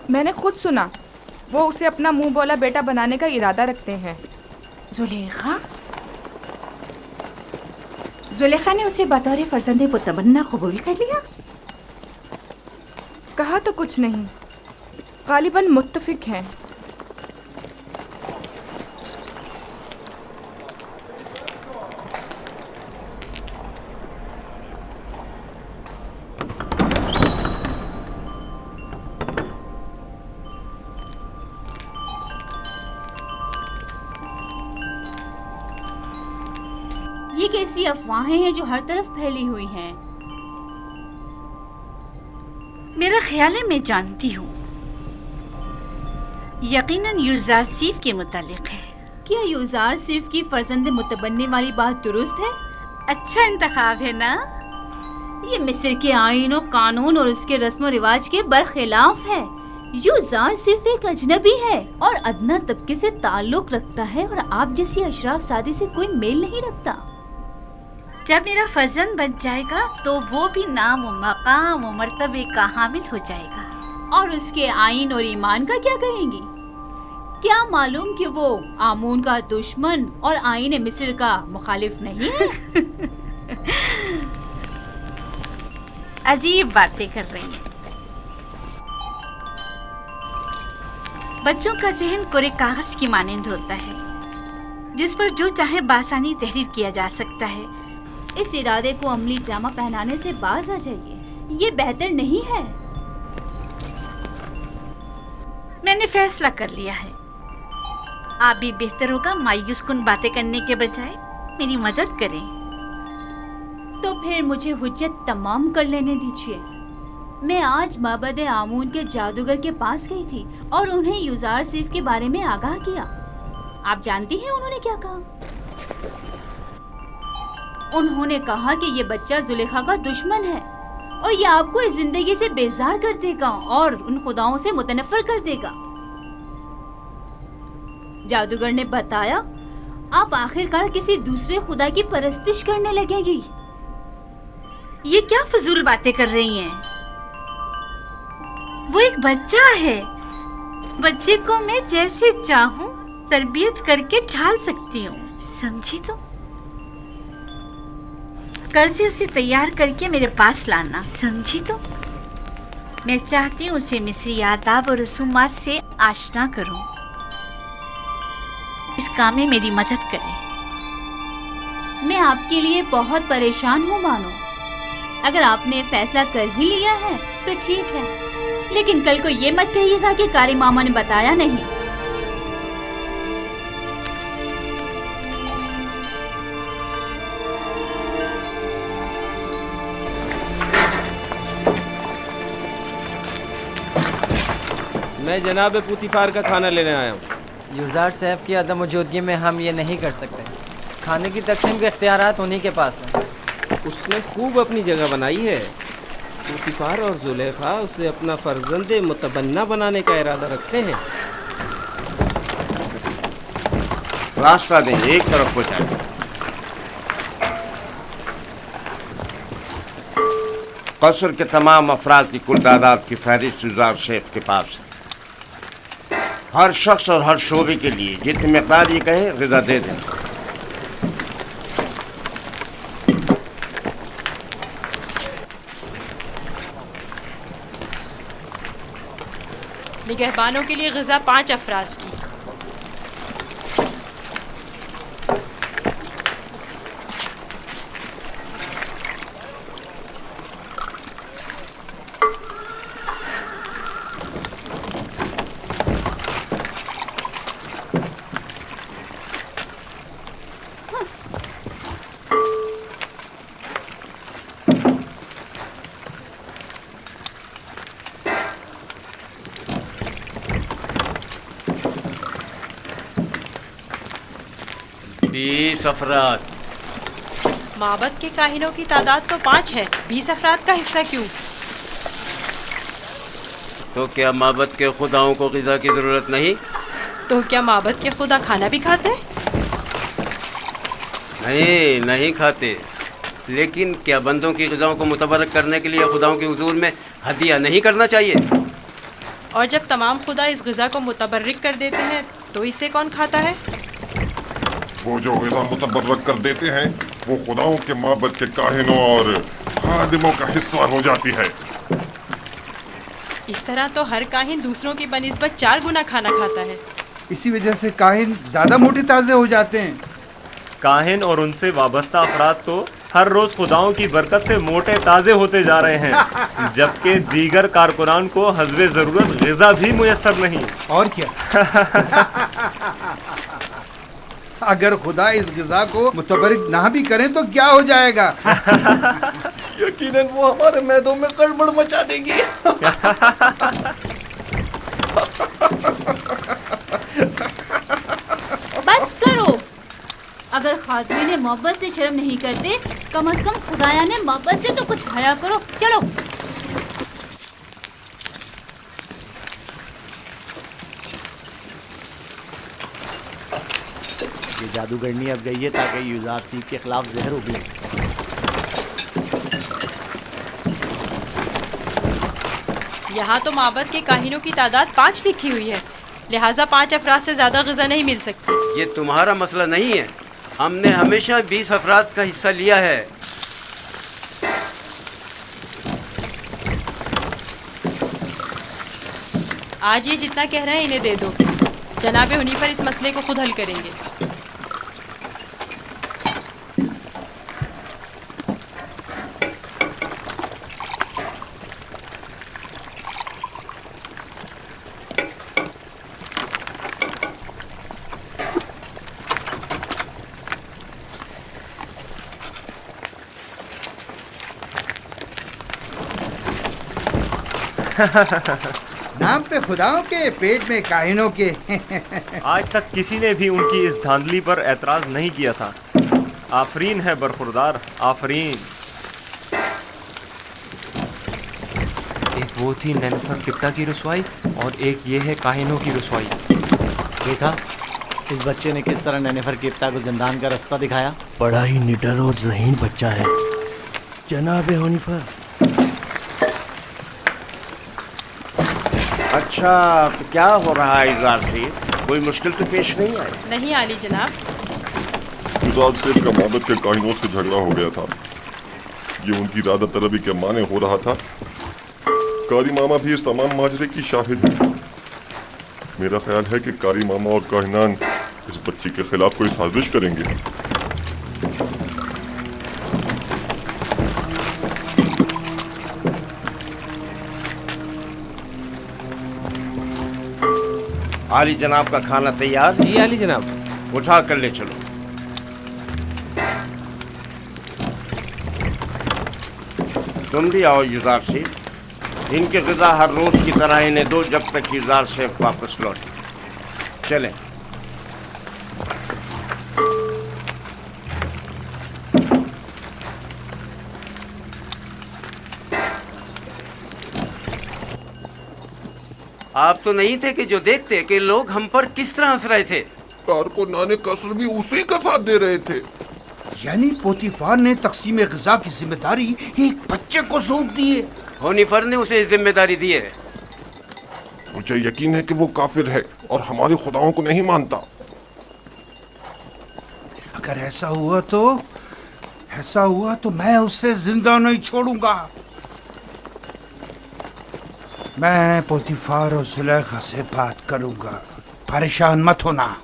मैंने खुद सुना, वो उसे अपना मुंह बोला बेटा बनाने का इरादा रखते हैं। जुलेखा जुलेखा ने उसे बतौर फर्जंदे मुतमन्ना कबूल कर लिया? कहा तो कुछ नहीं, गालिबन मुत्तफिक हैं। ये कैसी अफवाहें हैं जो हर तरफ फैली हुई हैं? मेरा ख्याल है मैं जानती हूँ। यकीनन यूज़ार सिफ के मुतालिक है। क्या यूज़ार सिर्फ की फर्जंद मुतबन्ने वाली बात दुरुस्त है? अच्छा इंतखाब है ना? ये मिस्र के आईन और कानून और उसके रस्म और रिवाज के बरखिलाफ है। यूज़ार सिर्फ एक अजनबी है और अदना तबके से ताल्लुक रखता है और आप जैसी अशराफ सादी से कोई मेल नहीं रखता। जब मेरा फर्जंद बन जाएगा तो वो भी नाम व मकाम व मर्तबे का हामिल हो जाएगा। और उसके आईन और ईमान का क्या करेंगी? क्या मालूम कि वो आमून का दुश्मन और आईन मिस्र का मुखालिफ नहीं है? अजीब बातें कर रही हैं। बच्चों का जहन कोरे कागज की मानंद होता है जिस पर जो चाहे बासानी तहरीर किया जा सकता है। इस इरादे को अमली जामा पहनाने से बाज आ जाइए, ये बेहतर नहीं है। मैंने फैसला कर लिया है। आप भी बेहतर होगा मायूस कुन बातें करने के बजाय मेरी मदद करें। तो फिर मुझे हुज्जत तमाम कर लेने दीजिए। मैं आज माबद आमून के जादूगर के पास गई थी और उन्हें यूज़ार सिर्फ के बारे में आगाह किया। आप जानती हैं उन्होंने क्या कहा? उन्होंने कहा कि ये बच्चा जुलेखा का दुश्मन है और ये आपको इस जिंदगी से बेजार कर देगा और उन खुदाओं से मुतनफर कर देगा। जादूगर ने बताया, आप आखिरकार किसी दूसरे खुदा की परस्तिश करने लगेगी। ये क्या फजूल बातें कर रही हैं? वो एक बच्चा है। बच्चे को मैं जैसे चाहूं तरबियत करके ढाल सकती हूँ, समझी? तो कल से उसे तैयार करके मेरे पास लाना, समझी? तो मैं चाहती हूँ उसे मिस्री आदाब और रसूमात से आशना करूँ। इस काम में मेरी मदद करें। मैं आपके लिए बहुत परेशान हूँ मानो। अगर आपने फैसला कर ही लिया है तो ठीक है, लेकिन कल को ये मत कहिएगा कि कारी मामा ने बताया नहीं। मैं जनाब पुतिफार का खाना लेने आया हूँ। यूज़ार साहब की अदम मौजूदगी में हम ये नहीं कर सकते। खाने की तकसीम के इख्तियारात उन्हीं के पास हैं। उसने खूब अपनी जगह बनाई है। पुतिफार और जुलेखा उसे अपना फर्जंद मुतबन्ना बनाने का इरादा रखते हैं। रास्ता दें, एक तरफ हो जाए। कसर के तमाम अफराद की कुल तादाद की फहरिस्त यूज़ार शेफ के पास है। हर शख्स और हर शोबे के लिए जितनी मकदार ये कहे ग़िज़ा दे दें। निगहबानों के लिए ग़िज़ा 5 अफराद की। अफराद। माबद के काहिनों की तादाद तो 5 है, 20 अफराद का हिस्सा क्यों? तो क्या माबद के खुदाओं को ग़िज़ा की ज़रूरत नहीं? तो क्या माबद के खुदा खाना भी खाते? नहीं, नहीं खाते। लेकिन क्या बंदों की ग़िज़ाओं को मुतबरक करने के लिए खुदाओं के हुजूर में हदिया नहीं करना चाहिए? और जब तमाम खुदा इस ग़िज़ा को मुतबर्रिक कर देते हैं तो इसे कौन खाता है? वो जो ग़िज़ा मुतबर्रक कर देते हैं वो खुदाओं के माबद के काहिनों और खादिमों का हिस्सा हो जाती है। इस तरह तो हर काहिन दूसरों की बनिस्बत 4 गुना खाना खाता है। इसी वजह से काहिन ज्यादा मोटे ताजे हो जाते हैं। काहिन और उनसे वाबस्ता अफराद तो हर रोज खुदाओं की बरकत से मोटे ताजे होते जा रहे हैं, जबकि दीगर कारकुनान को हस्बे ज़रूरत ग़िज़ा भी मुयस्सर नहीं। और क्या अगर खुदा इस ग़िज़ा को मुतबर्रिक ना भी करें तो क्या हो जाएगा? यकीनन वो हमारे मैदों में गड़बड़ मचा देंगी। बस करो। अगर खादमी मोहब्बत से शर्म नहीं करते, कम से कम खुदाया ने मोहब्बत से तो कुछ हया करो। चलो। ये जादूगरनी अब गई है ताकि यूज़ार सीप के खिलाफ जहर उगले। यहाँ तो माबद के काहिनों की तादाद 5 लिखी हुई है, लिहाजा 5 अफराद से ज़्यादा ग़िज़ा नहीं मिल सकती। ये तुम्हारा मसला नहीं है, हमने हमेशा 20 अफराद का हिस्सा लिया है। आज ये जितना कह रहे हैं इन्हें दे दो। जनाब हुनीफर इस मसले को खुद हल करेंगे। नाम पे खुदाओं के, पेट में काहिनों के। आज तक किसी ने भी उनकी इस धांधली पर एतराज़ नहीं किया था। आफरीन है बरखुरदार, आफरीन। एक वो थी नेनफर किप्ता की रुसवाई और एक ये है काहिनों की रुसवाई। देखा इस बच्चे ने किस तरह नेनेफर किप्ता को जिंदान का रास्ता दिखाया। बड़ा ही निडर और ज़हीन बच्चा है जनाब हुनीफर। अच्छा तो क्या हो रहा है यूज़ार सेफ? कोई मुश्किल तो पेश नहीं आई? नहीं आली जनाब। यूज़ार सेफ का माबद के काहिनों से झगड़ा हो गया था। ये उनकी इरादा तलबी के माने हो रहा था। कारी मामा भी इस तमाम माजरे की शाहिद है। मेरा ख्याल है कि कारी मामा और काहिनान इस बच्चे के खिलाफ कोई साजिश करेंगे। आली जनाब का खाना तैयार? जी आली जनाब। उठा कर ले चलो। तुम भी आओ यूज़ार सेफ। इनके ग़िज़ा हर रोज़ की तरह इन्हें दो जब तक यूज़ार सेफ वापस लौटे। चलें। आप तो नहीं थे कि जो देखते कि लोग हम पर किस तरह हंस रहे थे। कारकुनाने कसर भी उसी का साथ दे रहे थे। यानी पोतीफार ने तकसीम ग़िज़ा की जिम्मेदारी एक बच्चे को सौंप दी है। हुनीफर ने उसे जिम्मेदारी दी है। मुझे यकीन है कि वो काफिर है और हमारे खुदाओं को नहीं मानता। अगर ऐसा हुआ तो मैं उसे जिंदा नहीं छोड़ूंगा। मैं पोतीफार और जुलेखा से बात करूंगा, परेशान मत होना।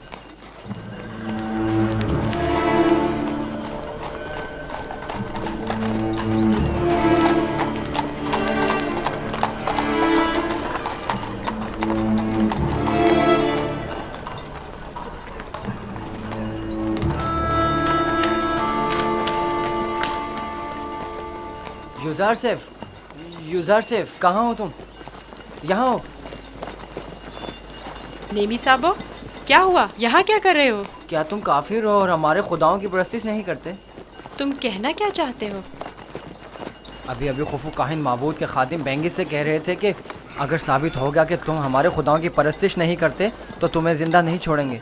यूज़ार सेफ कहाँ हो तुम? यहाँ हो। नेमी साहबो, क्या हुआ? यहाँ क्या कर रहे हो? क्या तुम काफिर हो और हमारे खुदाओं की परस्तिश नहीं करते? तुम कहना क्या चाहते हो? अभी खुफू काहिन माबूद के खादिम बेंगिस से कह रहे थे कि अगर साबित हो गया कि तुम हमारे खुदाओं की परस्तिश नहीं करते तो तुम्हें जिंदा नहीं छोड़ेंगे।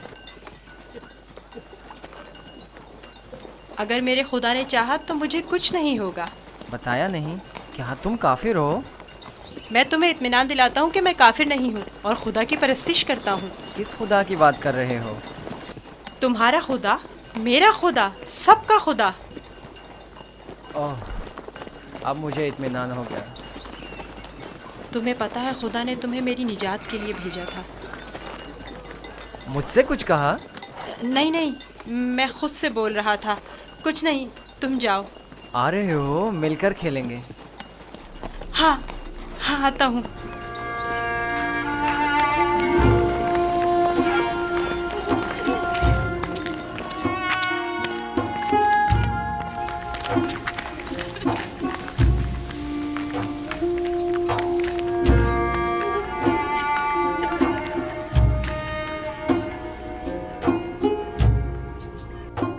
अगर मेरे खुदा ने चाहा तो मुझे कुछ नहीं होगा। बताया नहीं? क्या तुम काफिर हो? मैं तुम्हें इत्मीनान दिलाता हूँ कि मैं काफिर नहीं हूँ और खुदा की परस्तिश करता हूँ। किस खुदा की बात कर रहे हो? तुम्हारा खुदा, मेरा खुदा, सबका खुदा। ओह, अब मुझे इत्मीनान हो गया। तुम्हें पता है खुदा ने तुम्हें मेरी निजात के लिए भेजा था। मुझसे कुछ कहा? नहीं नहीं, मैं खुद से बोल रहा था। कुछ नहीं, तुम जाओ। आ रहे हो? मिलकर खेलेंगे। हाँ हाँ, आता हूँ।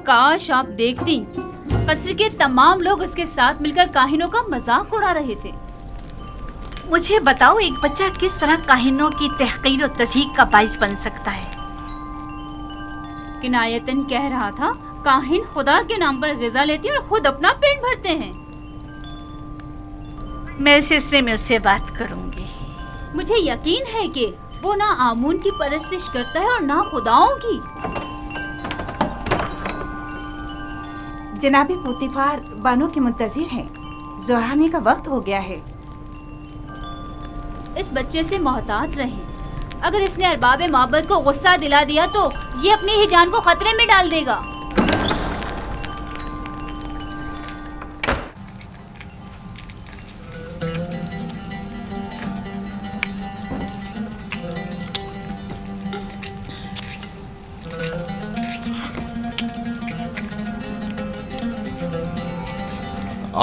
काश आप देखती, कसर के तमाम लोग उसके साथ मिलकर काहिनों का मजाक उड़ा रहे थे। मुझे बताओ, एक बच्चा किस तरह काहिनों की तहकीर और तज़हीक का बाइस बन सकता है? किनायतन कह रहा था, काहिन खुदा के नाम पर ग़िज़ा लेते हैं और खुद अपना पेट भरते हैं। मैं इस सिलसिले में उससे बात करूंगी। मुझे यकीन है कि वो ना आमून की परस्तिश करता है और ना खुदाओं की। जनाबे पोतीफार बानो के मुंतजिर हैं। ज़ोहाने का वक्त हो गया है। इस बच्चे से मोहतात रहें। अगर इसने अरबाब माबद को गुस्सा दिला दिया तो ये अपनी ही जान को खतरे में डाल देगा।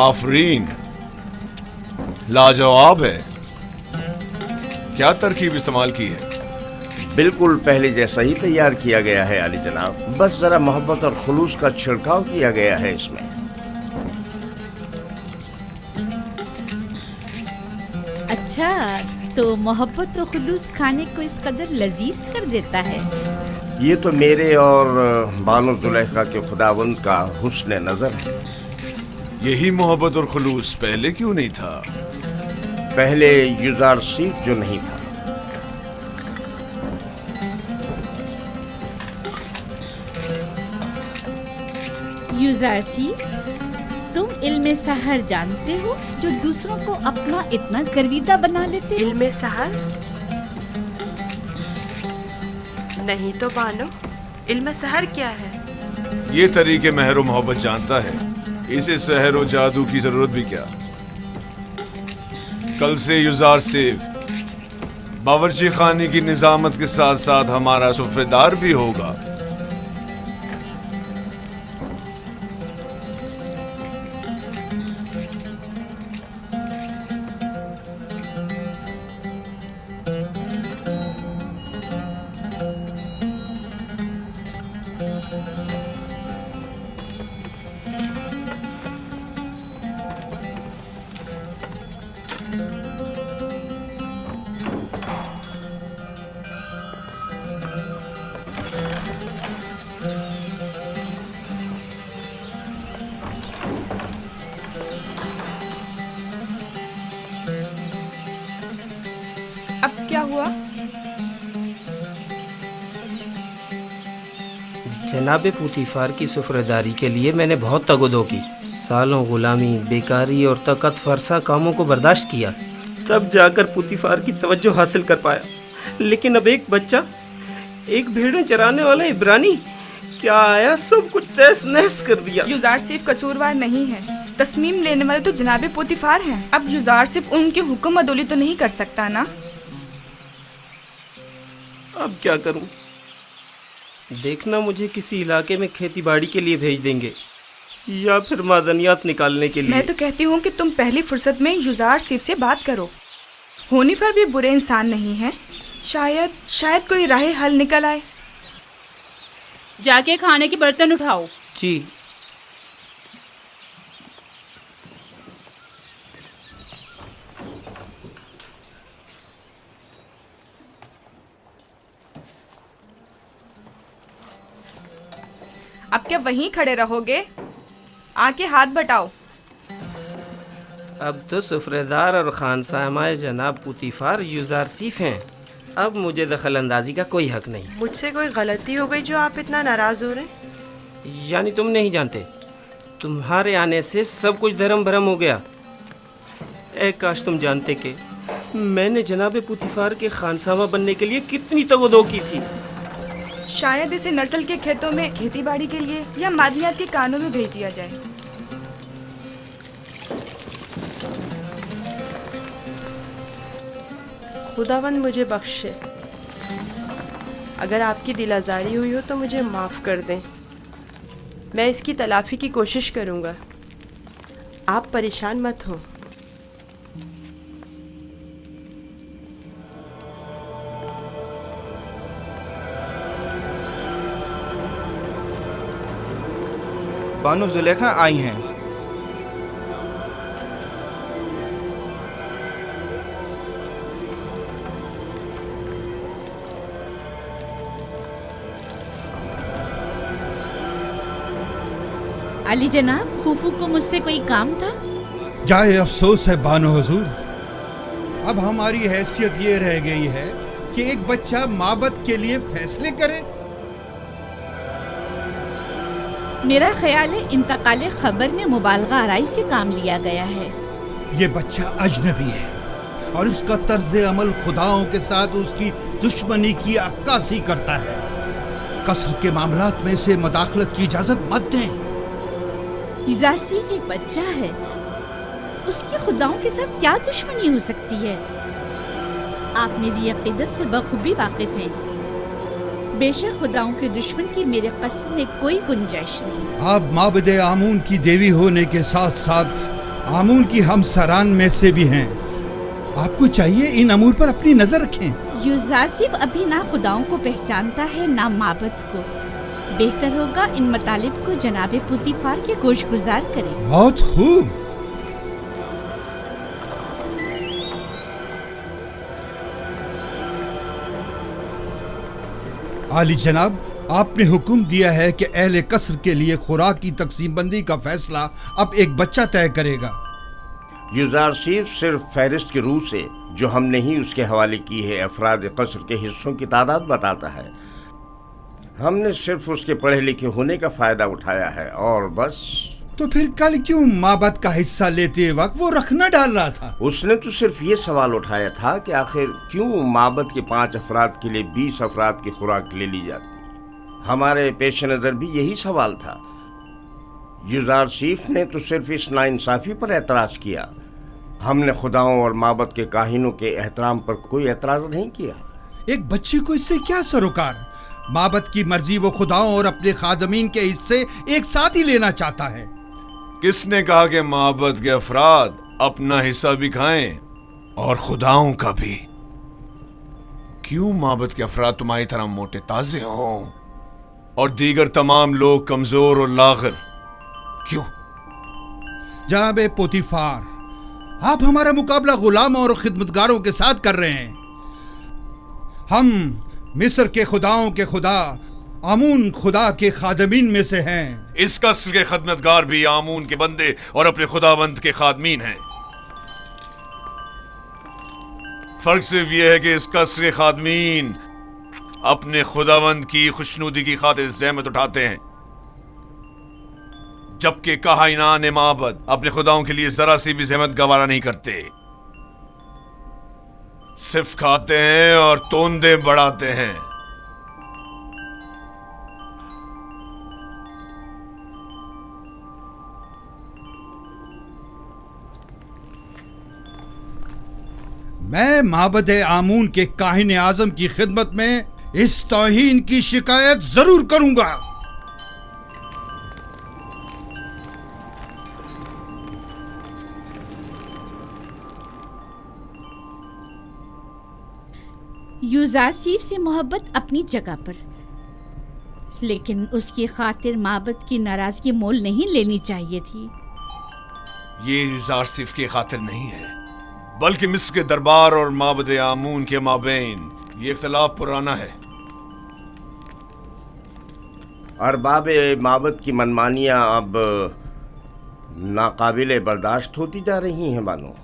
आफरीन, लाजवाब है। क्या तरकीब इस्तेमाल की है? बिल्कुल पहले जैसा ही तैयार किया गया है आली जनाब, बस जरा मोहब्बत और खुलूस का छिड़काव किया गया है इसमें। अच्छा, तो मोहब्बत और खुलूस खाने को इस कदर लजीज कर देता है। ये तो मेरे और बानो जुलेखा के खुदावंद का हुस्न नजर है। यही मोहब्बत और खुलूस पहले क्यों नहीं था? पहले युजार सीफ जो नहीं था। युजारसी, तुम इल्मे सहर जानते हो जो दूसरों को अपना इतना गर्विदा बना लेते हो? इल्मे सहर? नहीं तो बानो, इल्मे सहर क्या है? ये तरीके महर व मोहब्बत जानता है। इसे सहर व जादू की जरूरत भी क्या? कल से युजार सेफ बावर्ची खाने की निजामत के साथ साथ हमारा सुफ्रेदार भी होगा। अब क्या हुआ? जनाब पुतीफार की सुफरदारी के लिए मैंने बहुत तगदो की, सालों गुलामी, बेकारी और तकत फरसा कामों को बर्दाश्त किया, तब जाकर पुतीफार की तवज्जो हासिल कर पाया। लेकिन अब एक बच्चा, एक भेड़ें चराने वाला इब्रानी क्या आया, सब कुछ तहस नहस कर दिया। युजार सिर्फ कसूरवार नहीं है, तस्मीम लेने वाले तो जनाब पोतीफार हैं। अब युजार सिर्फ उनके हुक्म अदोली तो नहीं कर सकता ना। अब क्या करूं? देखना मुझे किसी इलाके में खेतीबाड़ी के लिए भेज देंगे या फिर मादनियात निकालने के लिए। मैं तो कहती हूँ कि तुम पहली फुर्सत में युजार सिर्फ से बात करो। होनी पर भी बुरे इंसान नहीं है, शायद कोई राह हल निकल आए। जाके खाने के बर्तन उठाओ। जी। अब क्या वहीं खड़े रहोगे? आके हाथ बटाओ। अब तो सुफ्रेदार और खानसामाए जनाब पुतीफार युजारसीफ हैं। अब मुझे दखल अंदाजी का कोई हक नहीं। मुझसे कोई गलती हो गई जो आप इतना नाराज हो रहे हैं? यानी तुम नहीं जानते, तुम्हारे आने से सब कुछ धर्म भरम हो गया। ए काश तुम जानते कि मैंने जनाब पुतीफार के खानसामा बनने के लिए कितनी तगदो की थी। शायद इसे नर्सल के खेतों में खेतीबाड़ी के लिए या मादनियात के कानों में भेज दिया जाए। खुदावंद मुझे बख्शे। अगर आपकी दिल आज़ारी हुई हो तो मुझे माफ़ कर दें। मैं इसकी तलाफ़ी की कोशिश करूँगा। आप परेशान मत हो। बानो जुलेखा आई हैं। अली जनाब, फूफू को मुझसे कोई काम था? जाए अफसोस है बानो हुजूर, अब हमारी हैसियत ये रह गई है कि एक बच्चा माबद के लिए फैसले करे। मेरा ख्याल है इंतकाल खबर में मुबालगा आराई से काम लिया गया है। ये बच्चा अजनबी है और इसका तर्ज अमल खुदाओं के साथ उसकी दुश्मनी की अक्कासी करता है। कसर के मामलात में से मदाखलत की इजाजत मत दें। युजारसीफ एक बच्चा है, उसकी खुदाओं के साथ क्या दुश्मनी हो सकती है? आप मेरी अकीदत से बखूबी वाकिफ हैं। बेशक खुदाओं के दुश्मन की मेरे कसम में कोई गुंजाइश नहीं। आप माबद आमून की देवी होने के साथ साथ आमून की हमसरान में से भी हैं। आपको चाहिए इन अमूर पर अपनी नजर रखें। युजारसीफ अभी ना खुदाओं को पहचानता है ना माबद को। बेहतर होगा इन मतालिब को जनाबे पुतीफार के गोशगुजार करें। बहुत खूब। आली जनाब, आपने हुक्म दिया है कि अहले कसर के लिए खुराक की तकसीम बंदी का फैसला अब एक बच्चा तय करेगा। युजारसीफ सिर्फ फहरिस्त के रूह से जो हमने ही उसके हवाले की है अफराद कसर के हिस्सों की तादाद बताता है। हमने सिर्फ उसके पढ़े लिखे होने का फायदा उठाया है और बस। तो फिर कल क्यों माबद का हिस्सा लेते वक्त वो रखना डाल रहा था? उसने तो सिर्फ ये सवाल उठाया था कि आखिर क्यों माबद के 5 अफराद के लिए 20 अफराद की खुराक ले ली जाती। हमारे पेश नज़र भी यही सवाल था। युजारसीफ ने तो सिर्फ इस नाइंसाफी पर एतराज़ किया। हमने खुदाओं और माबद के काहिनों के एहतराम पर कोई एतराज़ नहीं किया। एक बच्चे को इससे क्या सरोकार? माबद की मर्जी वो खुदाओं और अपने खादमीन के हिस्से एक साथ ही लेना चाहता है। किसने कहा कि माबद के अफराद अपना हिस्सा भी खाएं और खुदाओं का भी? क्यों माबद के अफराद तुम्हारी तरह मोटे ताजे हों और दीगर तमाम लोग कमजोर और लागर? क्यों? जनाबे पोतीफार, आप हमारा मुकाबला गुलामों और खिदमतगारों के साथ कर रहे हैं। हम मिस्र के खुदाओं के खुदा आमून खुदा के खादमीन में से हैं। इस कसर के खदमतगार भी आमून के बंदे और अपने खुदावंद के खादमीन हैं। फर्क सिर्फ यह है कि इस कसर के खादमीन अपने खुदावंद की खुशनुदी की खातिर ज़हमत उठाते हैं, जबकि काहिनान माबद अपने खुदाओं के लिए जरा सी भी ज़हमत गवारा नहीं करते। सिर्फ खाते हैं और तोंदे बढ़ाते हैं। मैं माबद आमून के काहिन आजम की खिदमत में इस तौहीन की शिकायत जरूर करूंगा। युजारसीफ से मोहब्बत अपनी जगह पर, लेकिन उसकी खातिर माबद की नाराजगी मोल नहीं लेनी चाहिए थी। ये युजारसीफ की खातिर नहीं है, बल्कि मिस्र के दरबार और माबद आमून के माबैन ये इख्तिलाफ पुराना है। अरबाब माबद की मनमानियां अब नाकाबिले बर्दाश्त होती जा रही हैं बानो।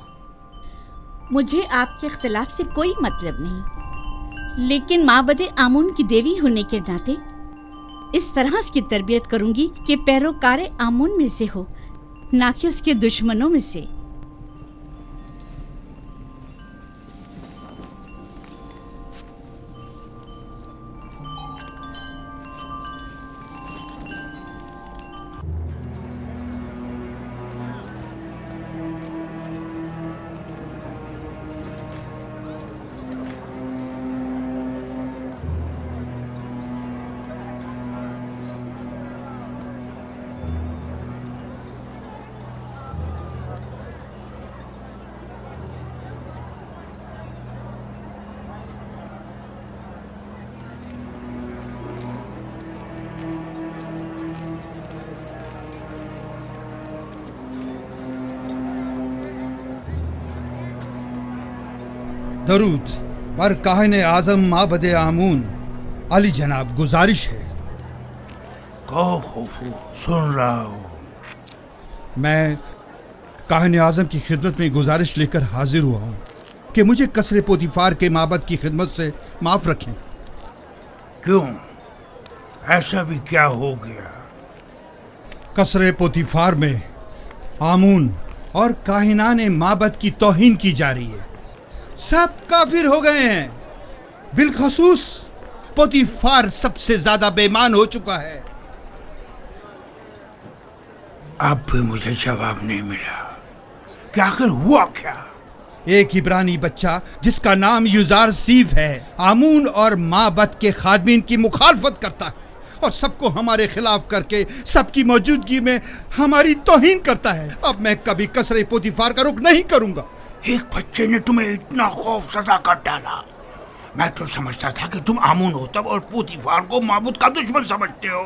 मुझे आपके इख्तिलाफ से कोई मतलब नहीं, लेकिन माबदे आमून की देवी होने के नाते इस तरह उसकी तरबियत करूंगी कि पैरोकारे आमून में से हो, ना कि उसके दुश्मनों में से। दरूद पर काहिन आजम माबदे आमून अली जनाब, गुजारिश है। कहो खुफू, सुन रहा हूँ। मैं काहिन आजम की खिदमत में गुजारिश लेकर हाजिर हुआ हूँ कि मुझे कसरे पोतीफार के माबद की खिदमत से माफ रखें। क्यों, ऐसा भी क्या हो गया? कसरे पोतीफार में आमून और काहिनाने माबद की तौहीन की जा रही है। सब काफिर हो गए हैं, बिलखसूस पोतीफार सबसे ज्यादा बेईमान हो चुका है। अब भी मुझे जवाब नहीं मिला कि आखिर हुआ क्या? एक इब्रानी बच्चा जिसका नाम युजार सीफ है, आमून और माबद के खादमीन की मुखालफत करता है और सबको हमारे खिलाफ करके सबकी मौजूदगी में हमारी तौहीन करता है। अब मैं कभी कसरे पोतीफार का रुख नहीं करूंगा। एक बच्चे ने तुम्हें इतना खौफ सजा कर डाला। मैं तो समझता था कि तुम आमून होतब और पोतीफार को माबूद का दुश्मन समझते हो।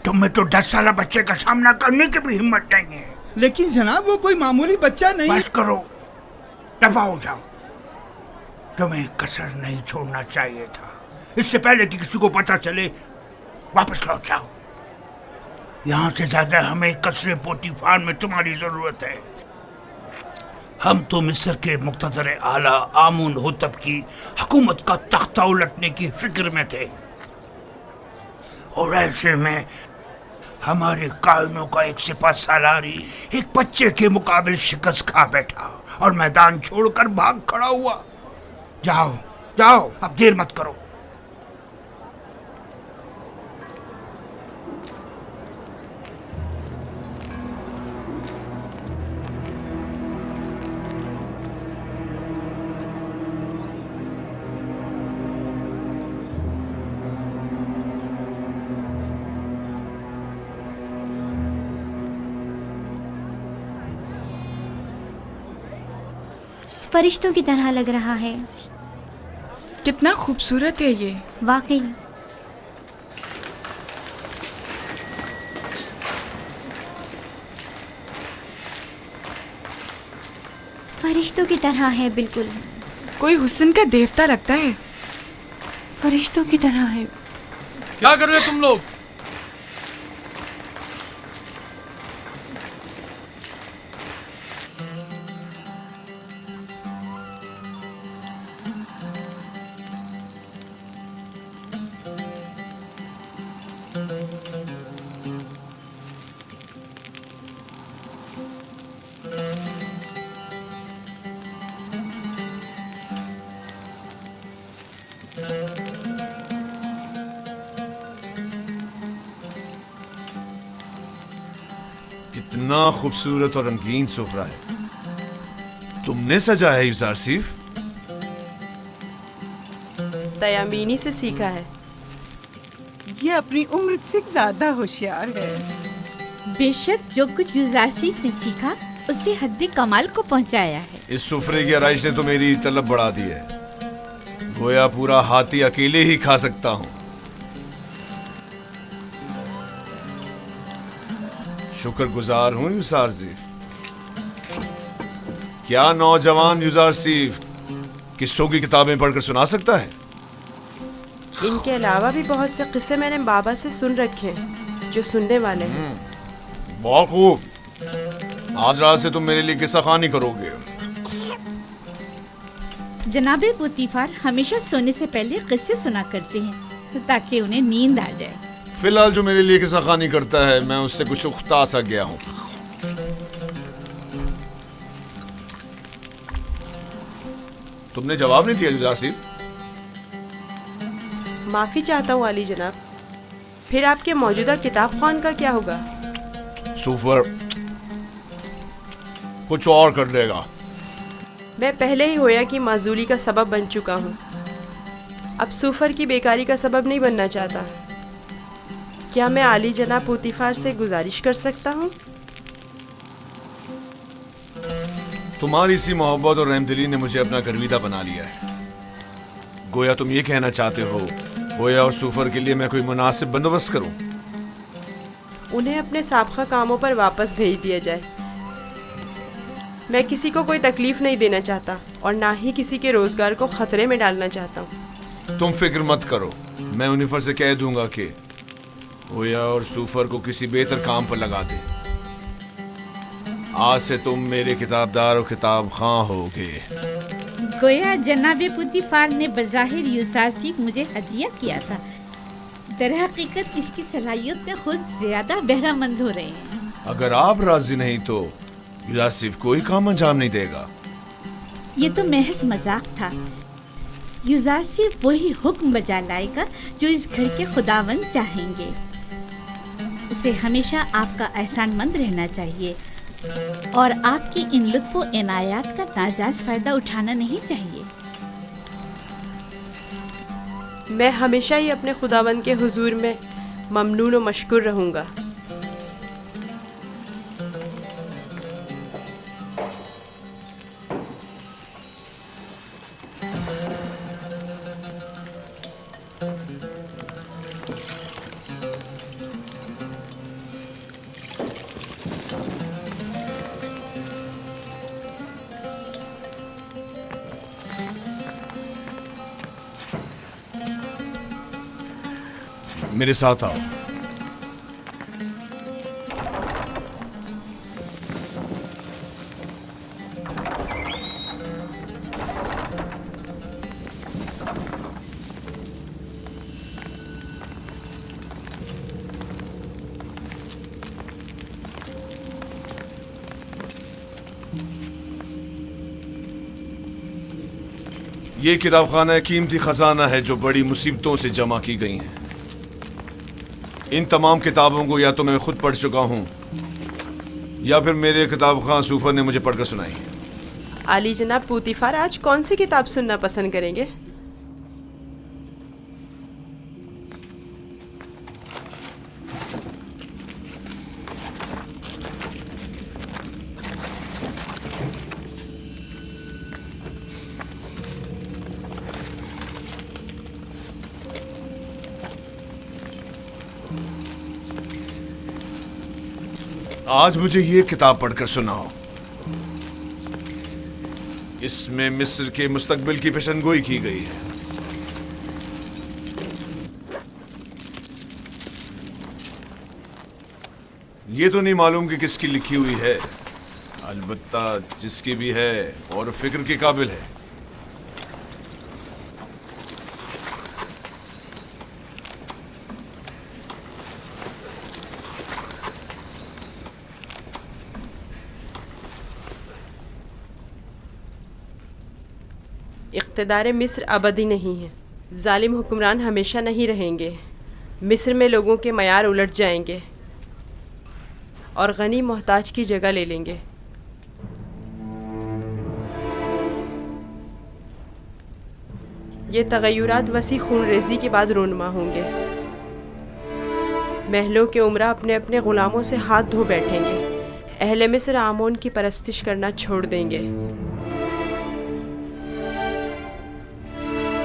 तुम में तो 10 साल बच्चे का सामना करने की भी हिम्मत नहीं है। लेकिन जनाब, वो कोई मामूली बच्चा नहीं। बस करो, दफा हो जाओ। तुम्हें कसर नहीं छोड़ना चाहिए था। इससे पहले कि किसी को पता चले वापस लौट जाओ। यहाँ से ज्यादा हमें कसरे पोतीफार में तुम्हारी जरूरत है। हम तो मिस्र के मुक्तदर आला आमून होतब की हुकूमत का तख्ता उलटने की फिक्र में थे, और ऐसे में हमारे कायनों का एक सिपा सालारी एक बच्चे के मुकाबले शिकस्त खा बैठा और मैदान छोड़कर भाग खड़ा हुआ। जाओ जाओ, अब देर मत करो। फरिश्तों की तरह लग रहा है। कितना खूबसूरत है ये, वाकई। फरिश्तों की तरह है, बिल्कुल। कोई हुस्न का देवता लगता है। फरिश्तों की तरह है। क्या कर रहे हो तुम लोग? कितना खूबसूरत और रंगीन सुफ्रा है। तुमने सजा है युजार सीफ? तयामीनी से सीखा है। ये अपनी उम्र से ज्यादा होशियार है। बेशक जो कुछ युजारसीफ ने सीखा उसे हद्द कमाल को पहुंचाया है। इस सुफरे की आराइश ने तो मेरी तलब बढ़ा दी है। गोया पूरा हाथी अकेले ही खा सकता हूं। शुक्रगुजार हूं युजार सीफ। क्या नौजवान युजार सीफ किस्सों की किताबें पढ़कर सुना सकता है? इनके अलावा भी बहुत से किस्से मैंने बाबा से सुन रखे हैं जो सुनने वाले हैं। बहुत खूब। आज रात से तुम मेरे लिए किस्सा कहानी करोगे। जनाबे पुतीफार हमेशा सोने से पहले किस्से सुना करते हैं ताकि उन्हें नींद आ जाए। फिलहाल जो मेरे लिए किस्सा कहानी करता है मैं उससे कुछ उख्ता सा गया हूँ। तुमने जवाब नहीं दिया जुदा सिर्फ। माफ़ी चाहता हूँ अली जनाब, फिर आपके मौजूदा किताब खान का क्या होगा? सूफर कुछ और कर देगा। मैं पहले ही होया कि माजूली का सबब बन चुका हूँ, अब सूफर की बेकारी का सबब नहीं बनना चाहता। क्या मैं आली जनाब पुतीफार से गुजारिश कर सकता हूँ? तुम्हारी सी मोहब्बत और रहमदिली ने मुझे अपना गर्विदा बना लिया है। गोया तुम ये कहना चाहते हो गोया और सूफर के लिए मैं कोई मुनासिब बंदोबस्त करूं। उन्हें अपने साबका कामों पर वापस भेज दिया जाए। मैं किसी को कोई तकलीफ नहीं देना चाहता और ना ही किसी के रोजगार को खतरे में डालना चाहता हूँ। तुम फिक्र मत करो, मैं उन्हीं से कह दूंगा कि गोया और सूफर को किसी बेहतर काम पर लगा दे। आज से तुम मेरे किताबदार और किताब खां होगे। गोया जनाबे पुतीफार ने बज़ाहिर यूसासिफ मुझे हदिया किया था, दरहकीकत इसकी सलाहियत में खुद ज्यादा बहरामंद हो रहे हैं। अगर आप राजी नहीं तो यूसासिफ कोई काम अंजाम नहीं देगा। ये तो महज मजाक था। यूसासिफ वही हुक्म बजा लाएगा जो इस घर के खुदावंद चाहेंगे। उसे हमेशा आपका एहसानमंद रहना चाहिए और आपकी इन लुत्फ़ व इनायात का नाजायज़ फ़ायदा उठाना नहीं चाहिए। मैं हमेशा ही अपने खुदावंद के हुजूर में ममनून व मशकूर रहूँगा। मेरे साथ आओ। ये किताब खाना कीमती खजाना है जो बड़ी मुसीबतों से जमा की गई हैं। इन तमाम किताबों को या तो मैं खुद पढ़ चुका हूँ या फिर मेरे किताब खां सूफर ने मुझे पढ़कर सुनाई। आली जनाब पुतीफार आज कौन सी किताब सुनना पसंद करेंगे? आज मुझे ये किताब पढ़कर सुनाओ। इसमें मिस्र के मुस्तकबिल की पेशनगोई की गई है। ये तो नहीं मालूम कि किसकी लिखी हुई है, अलबत्ता जिसकी भी है और फिक्र के काबिल है। इक़्तिदार मिस्र अबदी नहीं है। जालिम हुक्मरान हमेशा नहीं रहेंगे। मिस्र में लोगों के मयार उलट जाएंगे और गनी मोहताज की जगह ले लेंगे। ये तगय्युरात वसी खून रेजी के बाद रोनमा होंगे। महलों के उमरा अपने अपने ग़ुलामों से हाथ धो बैठेंगे। अहले मिस्र आमोन की परस्तिश करना छोड़ देंगे।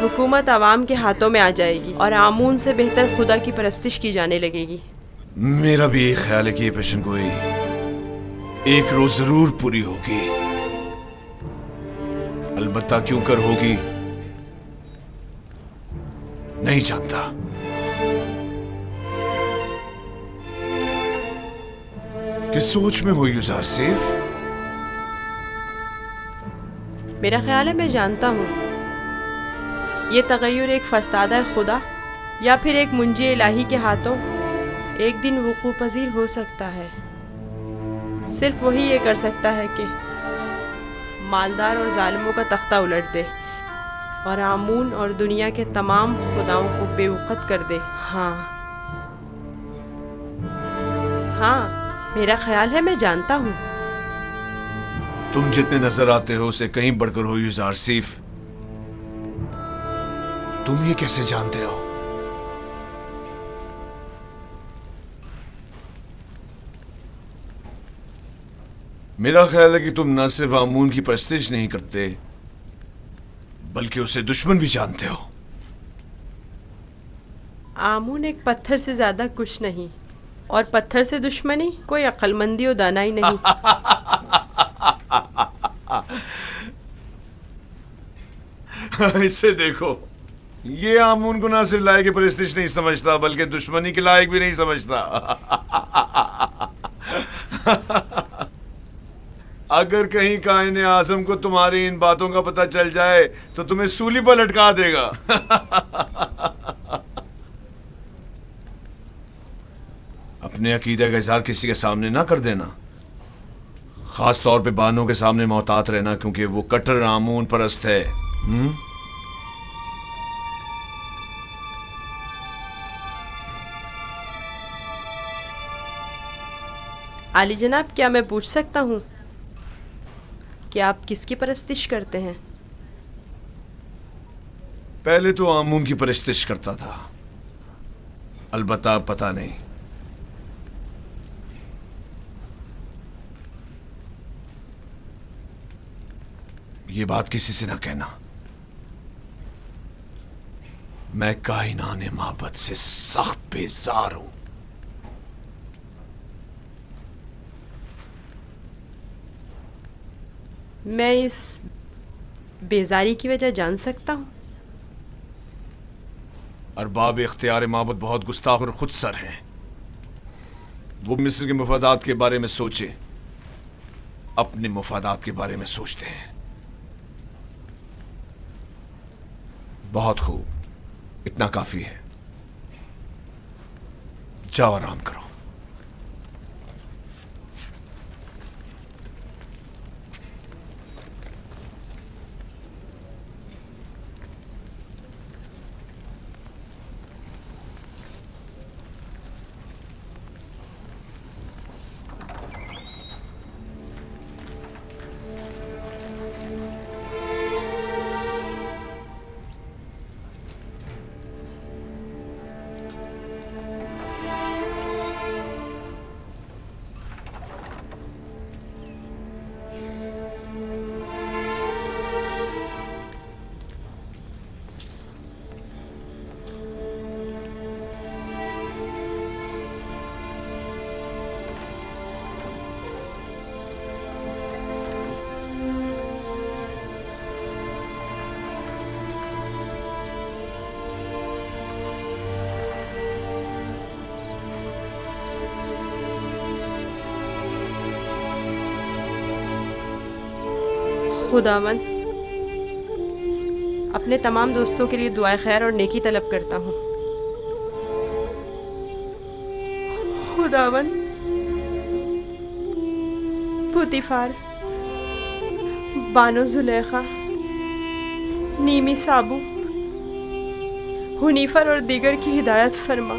हुकूमत आवाम के हाथों में आ जाएगी और आमून से बेहतर खुदा की परस्तिश की जाने लगेगी। मेरा भी एक ख्याल है कि ये पेशनगोई एक रोज जरूर पूरी होगी। अलबत्ता क्यों कर होगी नहीं जानता। किस सोच में हो यूज़ार सिर्फ? मेरा ख्याल है मैं जानता हूँ ये तगय्युर एक फस्तादा खुदा या फिर एक मुंजी इलाही के हाथों एक दिन वुकू पजीर हो सकता है। सिर्फ वही ये कर सकता है कि मालदार और जालिमों का तख्ता उलट दे और आमून और दुनिया के तमाम खुदाओं को बेवकत कर दे। हाँ, मेरा ख्याल है मैं जानता हूँ। तुम जितने नजर आते हो उसे कहीं बढ़कर हो युजार सीफ। तुम ये कैसे जानते हो? मेरा ख्याल है कि तुम न सिर्फ आमून की परस्तिश नहीं करते बल्कि उसे दुश्मन भी जानते हो। आमून एक पत्थर से ज्यादा कुछ नहीं और पत्थर से दुश्मनी कोई अक्लमंदी और दानाई नहीं। इसे देखो, ये आमून को ना सिर्फ लायक की परस्तिश नहीं समझता बल्कि दुश्मनी के लायक भी नहीं समझता। अगर कहीं कायने आज़म को तुम्हारी इन बातों का पता चल जाए तो तुम्हें सूली पर लटका देगा। अपने अकीदे का इज़हार किसी के सामने ना कर देना, खास तौर पे बानों के सामने मोहतात रहना, क्योंकि वो कट्टर आमून परस्त है। आली जनाब, क्या मैं पूछ सकता हूँ कि आप किसकी परस्तिश करते हैं? पहले तो आमून की परस्तिश करता था, अलबत्ता पता नहीं। ये बात किसी से ना कहना। मैं कायनाने मोहब्बत से सख्त बेजार हूं। मैं इस बेजारी की वजह जान सकता हूँ? अरबाब इख्तियार माबद बहुत गुस्ताख और खुदसर हैं। वो मिस्र के मुफादात के बारे में सोचे, अपने मुफादात के बारे में सोचते हैं। बहुत खूब, इतना काफी है। जाओ आराम करो। खुदावन, अपने तमाम दोस्तों के लिए दुआए खैर और नेकी तलब करता हूँ। खुदावन, पुतीफार, बानो जुलेखा, नीमी साबू, हुनीफर और दीगर की हिदायत फरमा।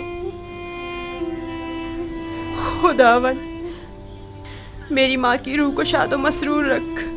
खुदावन, मेरी माँ की रूह को शादो मसरूर रख।